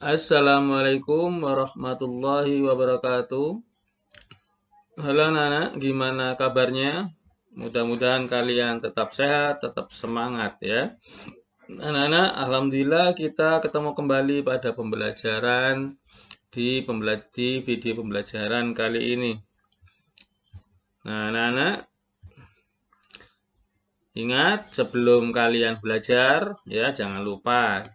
Assalamualaikum warahmatullahi wabarakatuh. Halo anak-anak, gimana kabarnya? Mudah-mudahan kalian tetap sehat, tetap semangat ya. Anak-anak, alhamdulillah kita ketemu kembali pada pembelajaran di video pembelajaran kali ini. Nah, anak-anak, ingat sebelum kalian belajar ya, jangan lupa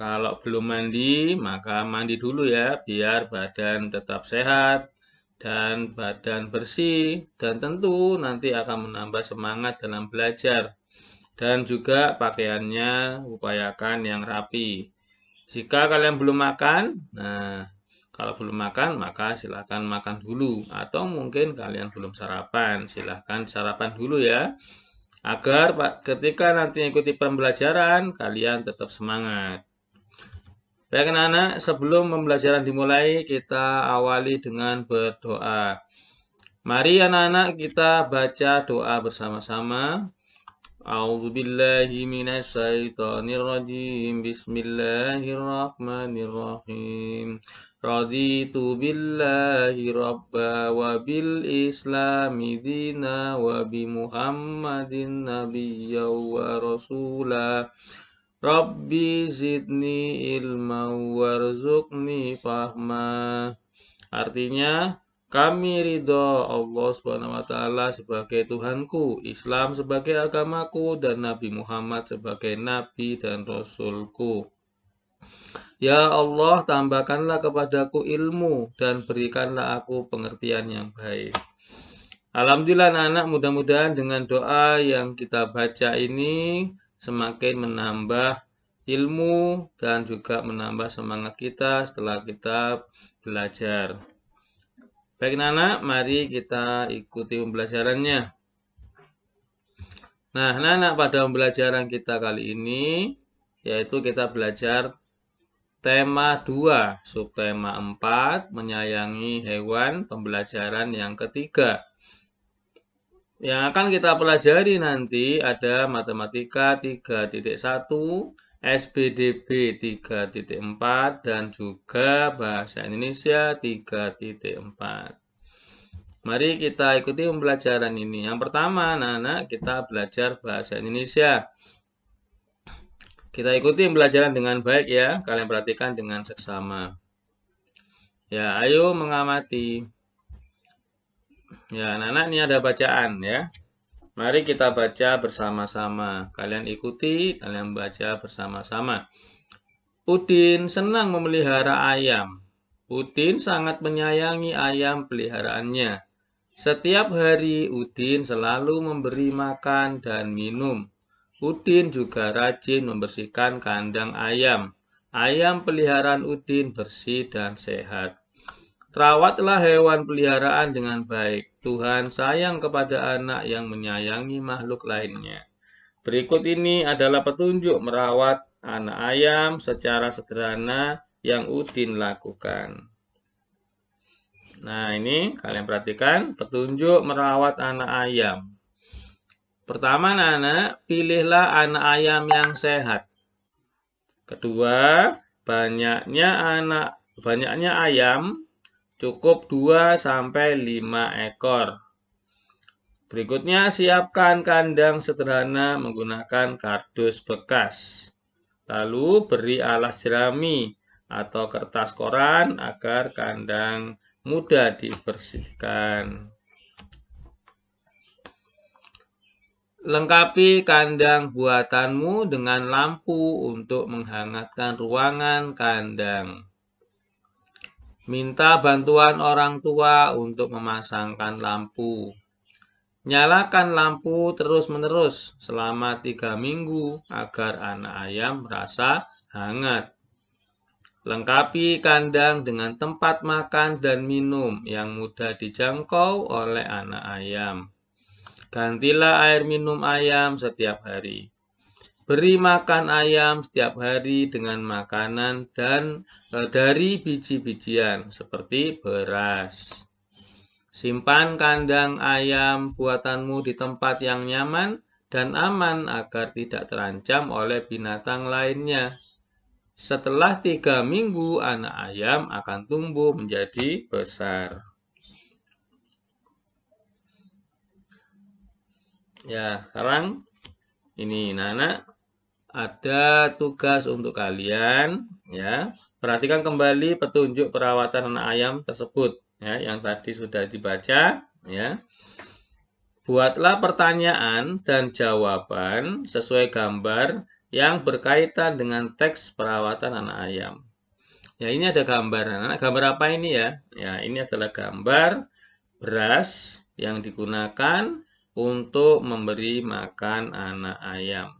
kalau belum mandi, maka mandi dulu ya, biar badan tetap sehat dan badan bersih. Dan tentu nanti akan menambah semangat dalam belajar. Dan juga pakaiannya upayakan yang rapi. Jika kalian belum makan, nah kalau belum makan, maka silahkan makan dulu. Atau mungkin kalian belum sarapan, silahkan sarapan dulu ya. Agar ketika nanti ikuti pembelajaran, kalian tetap semangat. Baik anak-anak, sebelum pembelajaran dimulai, kita awali dengan berdoa. Mari anak-anak kita baca doa bersama-sama. A'udzubillahi minasyaitonirrajim. Bismillahirrahmanirrahim. Raditu billahi rabba wa bil islami dina wa bi Muhammadin nabiyya wa rasulah. Rabbi zidni ilma warzuqni fahma. Artinya, kami ridho Allah Subhanahu wa taala sebagai Tuhanku, Islam sebagai agamaku, dan Nabi Muhammad sebagai nabi dan rasulku. Ya Allah, tambahkanlah kepadaku ilmu dan berikanlah aku pengertian yang baik. Alhamdulillah anak-anak, mudah-mudahan dengan doa yang kita baca ini semakin menambah ilmu dan juga menambah semangat kita setelah kita belajar. Baik anak-anak, mari kita ikuti pembelajarannya. Nah anak-anak, pada pembelajaran kita kali ini yaitu kita belajar tema 2, subtema 4, menyayangi hewan, pembelajaran yang ketiga. Yang akan kita pelajari nanti ada matematika 3.1, SPDB 3.4, dan juga bahasa Indonesia 3.4. Mari kita ikuti pembelajaran ini. Yang pertama, anak-anak, kita belajar bahasa Indonesia. Kita ikuti pembelajaran dengan baik ya. Kalian perhatikan dengan seksama. Ya, ayo mengamati. Ya, anak-anak, ini ada bacaan ya. Mari kita baca bersama-sama. Kalian ikuti, kalian baca bersama-sama. Udin senang memelihara ayam. Udin sangat menyayangi ayam peliharaannya. Setiap hari Udin selalu memberi makan dan minum. Udin juga rajin membersihkan kandang ayam. Ayam peliharaan Udin bersih dan sehat. Rawatlah hewan peliharaan dengan baik. Tuhan sayang kepada anak yang menyayangi makhluk lainnya. Berikut ini adalah petunjuk merawat anak ayam secara sederhana yang Udin lakukan. Nah, ini kalian perhatikan petunjuk merawat anak ayam. Pertama, anak-anak, pilihlah anak ayam yang sehat. Kedua, banyaknya ayam cukup 2-5 ekor. Berikutnya, siapkan kandang sederhana menggunakan kardus bekas. Lalu, beri alas jerami atau kertas koran agar kandang mudah dibersihkan. Lengkapi kandang buatanmu dengan lampu untuk menghangatkan ruangan kandang. Minta bantuan orang tua untuk memasangkan lampu. Nyalakan lampu terus-menerus selama 3 minggu agar anak ayam merasa hangat. Lengkapi kandang dengan tempat makan dan minum yang mudah dijangkau oleh anak ayam. Gantilah air minum ayam setiap hari. Beri makan ayam setiap hari dengan makanan dan dari biji-bijian seperti beras. Simpan kandang ayam buatanmu di tempat yang nyaman dan aman agar tidak terancam oleh binatang lainnya. setelah 3 minggu anak ayam akan tumbuh menjadi besar. Ya, sekarang ini Nana ada tugas untuk kalian ya. Perhatikan kembali petunjuk perawatan anak ayam tersebut ya yang tadi sudah dibaca ya. Buatlah pertanyaan dan jawaban sesuai gambar yang berkaitan dengan teks perawatan anak ayam. Ya, ini ada gambar. Anak gambar apa ini ya? Ya, ini adalah gambar beras yang digunakan untuk memberi makan anak ayam.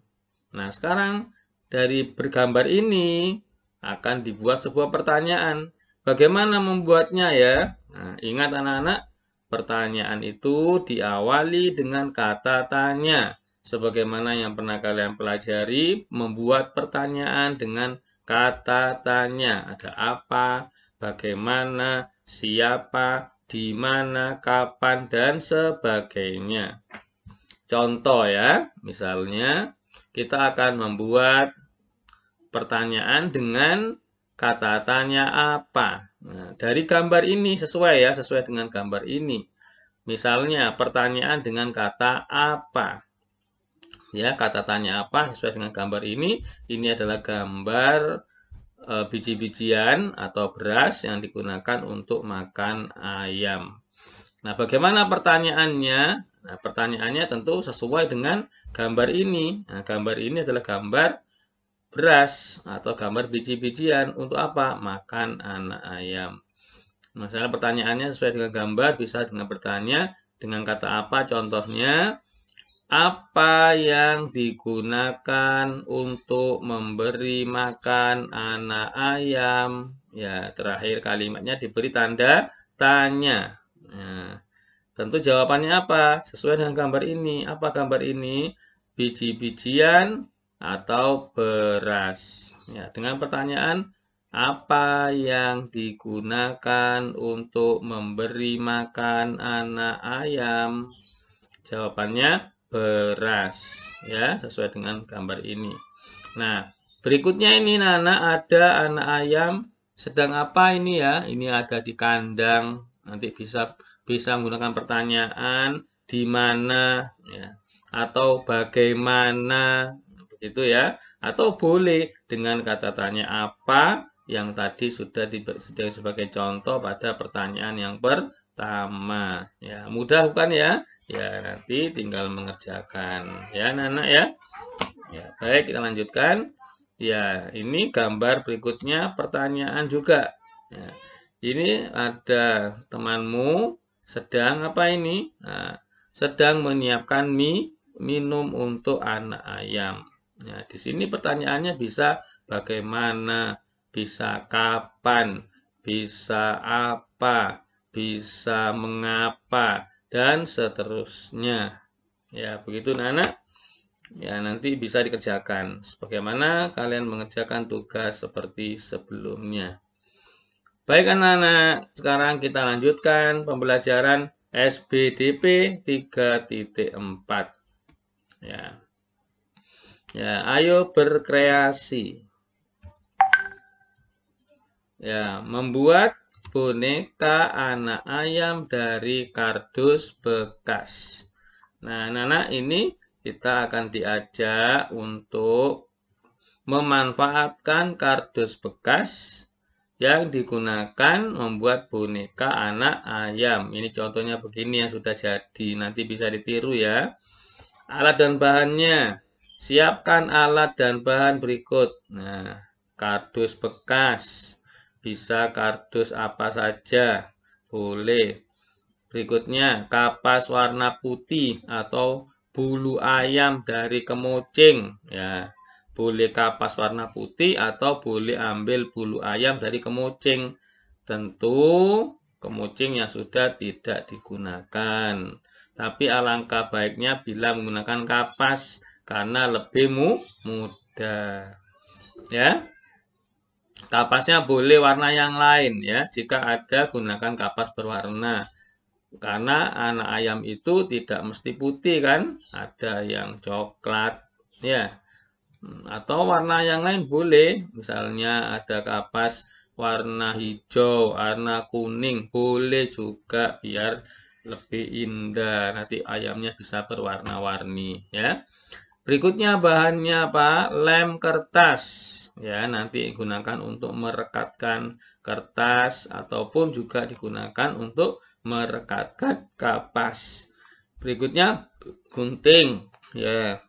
Nah, sekarang dari bergambar ini akan dibuat sebuah pertanyaan. Bagaimana membuatnya ya? Nah, ingat anak-anak, pertanyaan itu diawali dengan kata tanya. Sebagaimana yang pernah kalian pelajari, membuat pertanyaan dengan kata tanya. Ada apa, bagaimana, siapa, di mana, kapan, dan sebagainya. Contoh ya, misalnya kita akan membuat pertanyaan dengan kata tanya apa. Nah, dari gambar ini sesuai ya, sesuai dengan gambar ini. Misalnya pertanyaan dengan kata apa. Ya, kata tanya apa sesuai dengan gambar ini. Ini adalah gambar biji-bijian atau beras yang digunakan untuk makan ayam. Nah, bagaimana pertanyaannya? Nah, pertanyaannya tentu sesuai dengan gambar ini. Nah, gambar ini adalah gambar beras atau gambar biji-bijian. Untuk apa? Makan anak ayam. Misalnya pertanyaannya sesuai dengan gambar, bisa dengan bertanya dengan kata apa? Contohnya, apa yang digunakan untuk memberi makan anak ayam? Ya, terakhir kalimatnya diberi tanda tanya. Nah, tentu jawabannya apa? Sesuai dengan gambar ini. Apa gambar ini? Biji-bijian atau beras. Ya, dengan pertanyaan, apa yang digunakan untuk memberi makan anak ayam? Jawabannya beras. Ya, sesuai dengan gambar ini. Nah, berikutnya ini Nana ada anak ayam sedang apa ini ya? Ini ada di kandang. Nanti bisa menggunakan pertanyaan di mana ya atau bagaimana begitu ya, atau boleh dengan kata tanya apa yang tadi sudah disediakan sebagai contoh pada pertanyaan yang pertama ya. Mudah bukan ya? Ya, nanti tinggal mengerjakan ya Nana ya. Ya, baik, kita lanjutkan. Ya, ini gambar berikutnya pertanyaan juga. Ya, ini ada temanmu sedang apa ini? Nah, sedang menyiapkan minum untuk anak ayam. Ya, di sini pertanyaannya bisa bagaimana, bisa kapan, bisa apa, bisa mengapa, dan seterusnya. Ya, begitu Nana. Ya, nanti bisa dikerjakan. Sebagaimana kalian mengerjakan tugas seperti sebelumnya. Baik anak-anak, sekarang kita lanjutkan pembelajaran SBDP 3.4. Ya. Ya, ayo berkreasi. Ya, membuat boneka anak ayam dari kardus bekas. Nah, anak-anak ini kita akan diajak untuk memanfaatkan kardus bekas yang digunakan membuat boneka anak ayam. Ini contohnya begini yang sudah jadi. Nanti bisa ditiru ya. Alat dan bahannya. Siapkan alat dan bahan berikut. Nah, kardus bekas. Bisa kardus apa saja. Boleh. Berikutnya, kapas warna putih atau bulu ayam dari kemucing. Ya, boleh kapas warna putih atau boleh ambil bulu ayam dari kemucing. Tentu kemucing yang sudah tidak digunakan. Tapi alangkah baiknya bila menggunakan kapas karena lebih mudah. Ya. Kapasnya boleh warna yang lain ya. Jika ada gunakan kapas berwarna. Karena anak ayam itu tidak mesti putih kan, ada yang coklat ya. Atau warna yang lain boleh, misalnya ada kapas warna hijau, warna kuning, boleh juga biar lebih indah. Nanti ayamnya bisa berwarna-warni ya. Berikutnya bahannya apa? Lem kertas. Ya, nanti digunakan untuk merekatkan kertas ataupun juga digunakan untuk merekatkan kapas. Berikutnya gunting. Ya,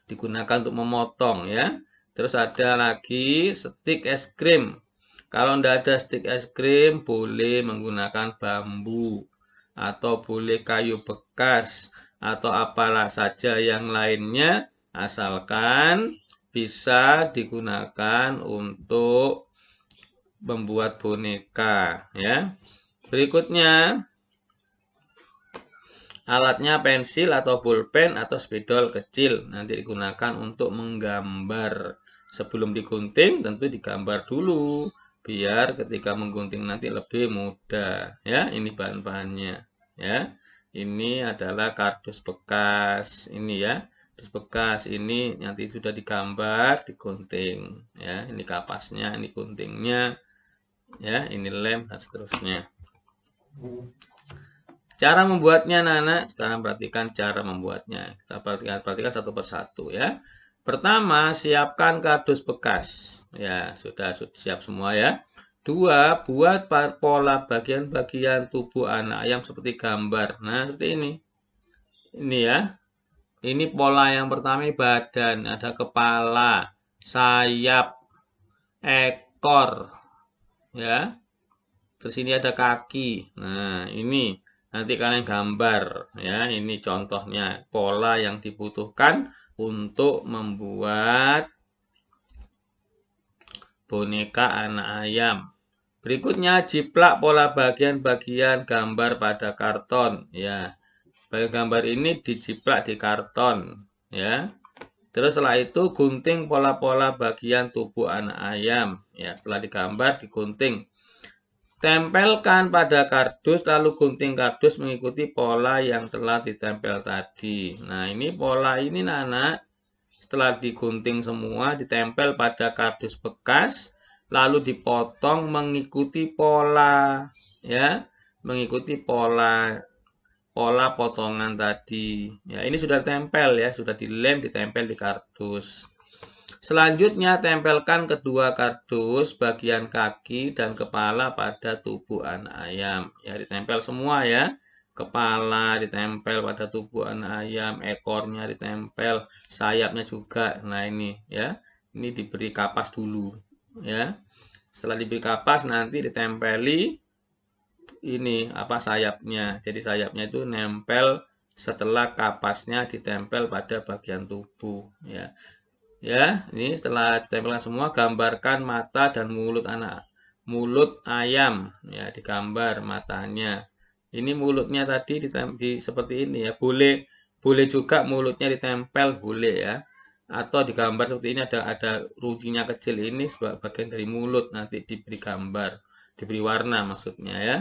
digunakan untuk memotong ya. Terus ada lagi stik es krim. Kalau tidak ada stik es krim, boleh menggunakan bambu atau boleh kayu bekas atau apalah saja yang lainnya, asalkan bisa digunakan untuk membuat boneka ya. Berikutnya alatnya pensil atau pulpen atau spidol kecil, nanti digunakan untuk menggambar. Sebelum digunting tentu digambar dulu biar ketika menggunting nanti lebih mudah ya. Ini bahan-bahannya ya. Ini adalah kardus bekas ini ya. Kardus bekas ini nanti sudah digambar, digunting ya. Ini kapasnya, ini guntingnya ya, ini lem dan seterusnya. Cara membuatnya, Nana, sekarang perhatikan cara membuatnya. Kita perhatikan satu persatu ya. Pertama, siapkan kardus bekas. Ya, sudah siap semua ya. 2, buat pola bagian-bagian tubuh anak ayam seperti gambar. Nah, seperti ini. Ini ya. Ini pola yang pertama, badan. Ada kepala, sayap, ekor. Ya. Terus ini ada kaki. Nah, ini. Nanti kalian gambar ya, ini contohnya pola yang dibutuhkan untuk membuat boneka anak ayam. Berikutnya jiplak pola bagian-bagian gambar pada karton ya. Bagian gambar ini dijiplak di karton ya. Terus setelah itu gunting pola-pola bagian tubuh anak ayam ya, setelah digambar digunting. Tempelkan pada kardus, lalu gunting kardus mengikuti pola yang telah ditempel tadi. Nah, ini pola ini, Nana, setelah digunting semua, ditempel pada kardus bekas, lalu dipotong mengikuti pola, ya, mengikuti pola potongan tadi. Ya, ini sudah ditempel ya, sudah dilem, ditempel di kardus. Selanjutnya, tempelkan kedua kardus bagian kaki dan kepala pada tubuh anak ayam. Ya, ditempel semua ya. Kepala ditempel pada tubuh anak ayam, ekornya ditempel, sayapnya juga. Nah, ini ya. Ini diberi kapas dulu, ya. Setelah diberi kapas nanti ditempeli ini apa sayapnya. Jadi sayapnya itu nempel setelah kapasnya ditempel pada bagian tubuh, ya. Ya, ini setelah ditempelkan semua, gambarkan mata dan mulut ayam ya, digambar matanya. Ini mulutnya tadi seperti ini ya. Boleh juga mulutnya ditempel, boleh ya. Atau digambar seperti ini, ada runcinya kecil ini sebagai bagian dari mulut, nanti diberi gambar, diberi warna maksudnya ya.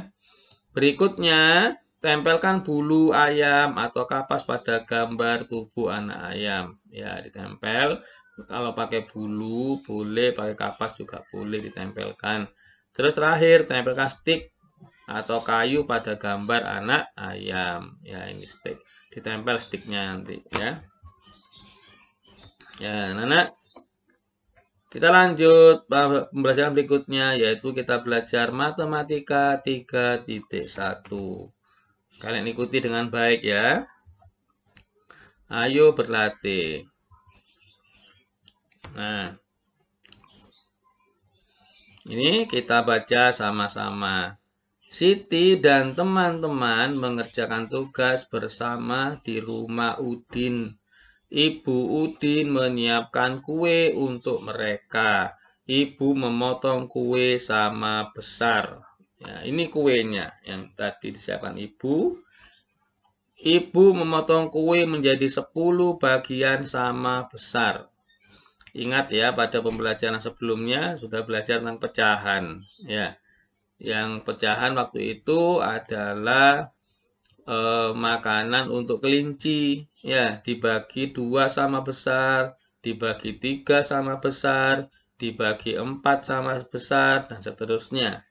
Berikutnya, tempelkan bulu ayam atau kapas pada gambar tubuh anak ayam. Ya, ditempel. Kalau pakai bulu boleh, pakai kapas juga boleh ditempelkan. Terus terakhir, tempelkan stik atau kayu pada gambar anak ayam. Ya, ini stik. Ditempel stiknya nanti ya. Ya, Nana. Kita lanjut pembelajaran berikutnya, yaitu kita belajar matematika 3.1. Kalian ikuti dengan baik ya. Ayo berlatih. Nah, ini kita baca sama-sama. Siti dan teman-teman mengerjakan tugas bersama di rumah Udin. Ibu Udin menyiapkan kue untuk mereka. Ibu memotong kue sama besar. Ya, ini kuenya yang tadi disiapkan ibu. Ibu memotong kue menjadi 10 bagian sama besar. Ingat ya, pada pembelajaran sebelumnya sudah belajar tentang pecahan. Ya, yang pecahan waktu itu adalah makanan untuk kelinci. Ya, dibagi 2 sama besar, dibagi 3 sama besar, dibagi 4 sama besar, dan seterusnya.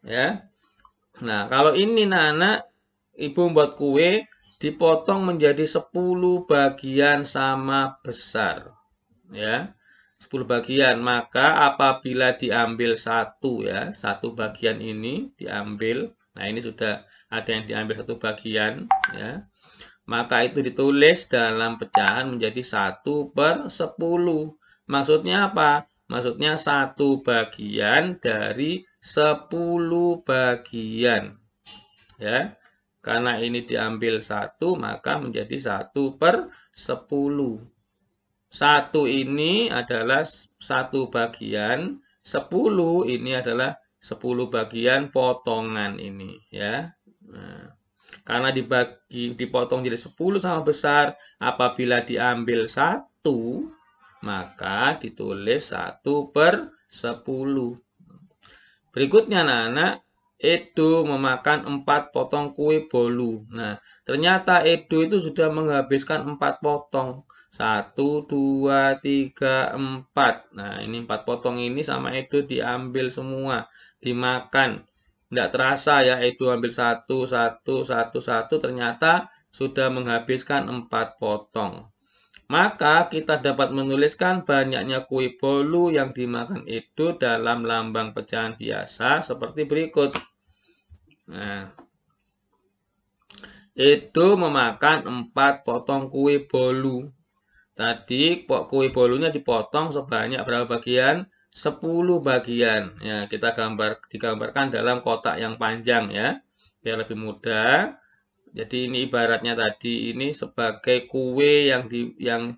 Ya. Nah, kalau ini anak-anak, ibu membuat kue, dipotong menjadi 10 bagian sama besar. Ya, 10 bagian. Maka apabila diambil satu ya, satu bagian ini diambil. Nah, ini sudah ada yang diambil satu bagian ya. Maka itu ditulis dalam pecahan menjadi 1/10. Maksudnya apa? Maksudnya 1 bagian dari 10 bagian. Ya. Karena ini diambil 1, maka menjadi 1/10. 1 ini adalah 1 bagian, 10 ini adalah 10 bagian potongan ini ya. Nah, karena dipotong jadi 10 sama besar, apabila diambil 1, maka ditulis 1/10. Berikutnya anak-anak, Edo memakan 4 potong kue bolu. Nah, ternyata Edo itu sudah menghabiskan 4 potong. 1, 2, 3, 4. Nah, ini 4 potong ini sama Edo diambil semua, dimakan. Tidak terasa ya, Edo ambil 1, 1, 1, 1, ternyata sudah menghabiskan 4 potong. Maka kita dapat menuliskan banyaknya kue bolu yang dimakan Edo dalam lambang pecahan biasa seperti berikut. Nah, Edo memakan 4 potong kue bolu. Tadi kue bolunya dipotong sebanyak berapa bagian? 10 bagian. Ya, kita digambarkan dalam kotak yang panjang ya, biar lebih mudah. Jadi ini ibaratnya tadi ini sebagai kue yang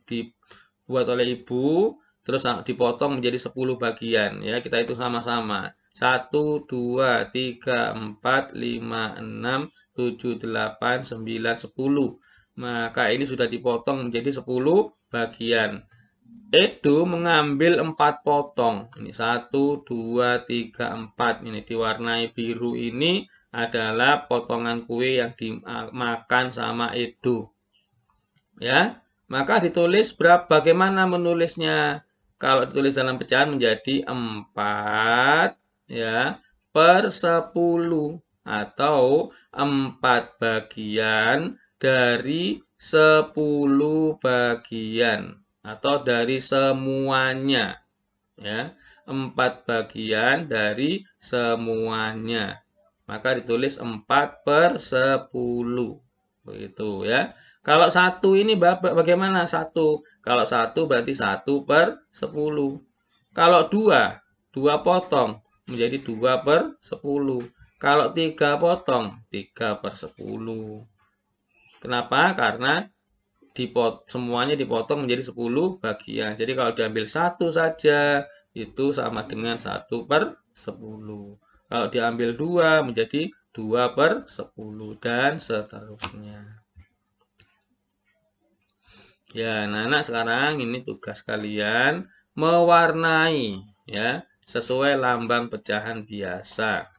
dibuat oleh ibu, terus dipotong menjadi 10 bagian ya. Kita hitung sama-sama. 1, 2, 3, 4, 5, 6, 7, 8, 9, 10. Maka ini sudah dipotong menjadi 10 bagian. Edo mengambil 4 potong. Ini 1, 2, 3, 4. Ini diwarnai biru ini adalah potongan kue yang dimakan sama Edo. Ya, maka ditulis bagaimana menulisnya? Kalau ditulis dalam pecahan menjadi 4 ya per 10 atau 4 bagian dari 10 bagian atau dari semuanya ya, 4 bagian dari semuanya. Maka ditulis 4/10 begitu ya. Kalau 1 ini bagaimana 1? Kalau 1 berarti 1/10. Kalau 2 potong menjadi 2/10. Kalau 3 potong 3/10. Kenapa? Karena semuanya dipotong menjadi 10 bagian. Jadi kalau diambil 1 saja itu sama dengan 1/10. Kalau diambil 2 menjadi 2/10 dan seterusnya. Ya, anak-anak sekarang ini tugas kalian mewarnai ya sesuai lambang pecahan biasa.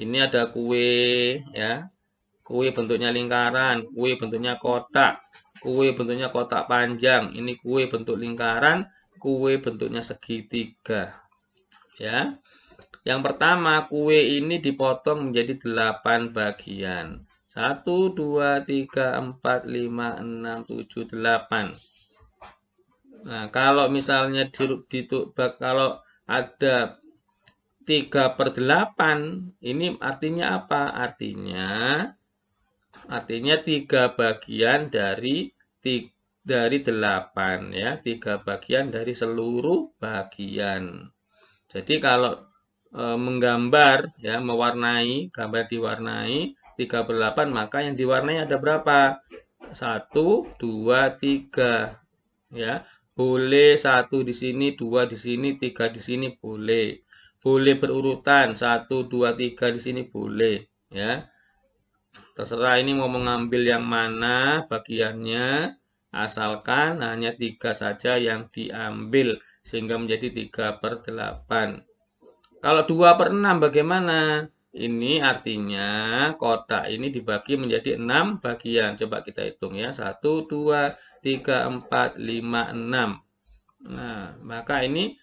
Ini ada kue ya. Kue bentuknya lingkaran, kue bentuknya kotak, kue bentuknya kotak panjang. Ini kue bentuk lingkaran, kue bentuknya segitiga. Ya. Yang pertama, kue ini dipotong menjadi 8 bagian. 1, 2, 3, 4, 5, 6, 7, 8. Nah, kalau misalnya kalau ada 3/8, ini artinya apa? Artinya 3 bagian dari 8 ya, 3 bagian dari seluruh bagian. Jadi kalau menggambar ya, mewarnai, gambar diwarnai 3/8, maka yang diwarnai ada berapa? 1, 2, 3 ya. Boleh 1 di sini, 2 di sini, 3 di sini boleh. Boleh berurutan 1, 2, 3 di sini boleh ya. Terserah ini mau mengambil yang mana bagiannya, asalkan hanya 3 saja yang diambil sehingga menjadi 3/8. Kalau 2/6 bagaimana? Ini artinya kotak ini dibagi menjadi 6 bagian. Coba kita hitung ya. 1, 2, 3, 4, 5, 6. Nah, maka ini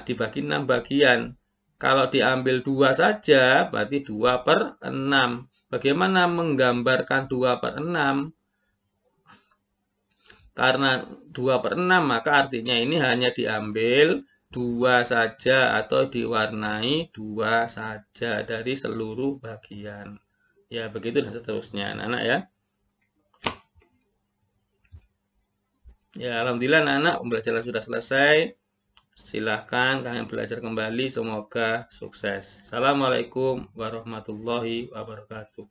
dibagi 6 bagian. Kalau diambil 2 saja, berarti 2/6. Bagaimana menggambarkan 2/6? Karena 2/6, maka artinya ini hanya diambil 2 saja atau diwarnai 2 saja dari seluruh bagian. Ya, begitu dan seterusnya, anak-anak ya. Ya, alhamdulillah anak-anak pembelajaran sudah selesai. Silahkan kalian belajar kembali. Semoga sukses. Assalamualaikum warahmatullahi wabarakatuh.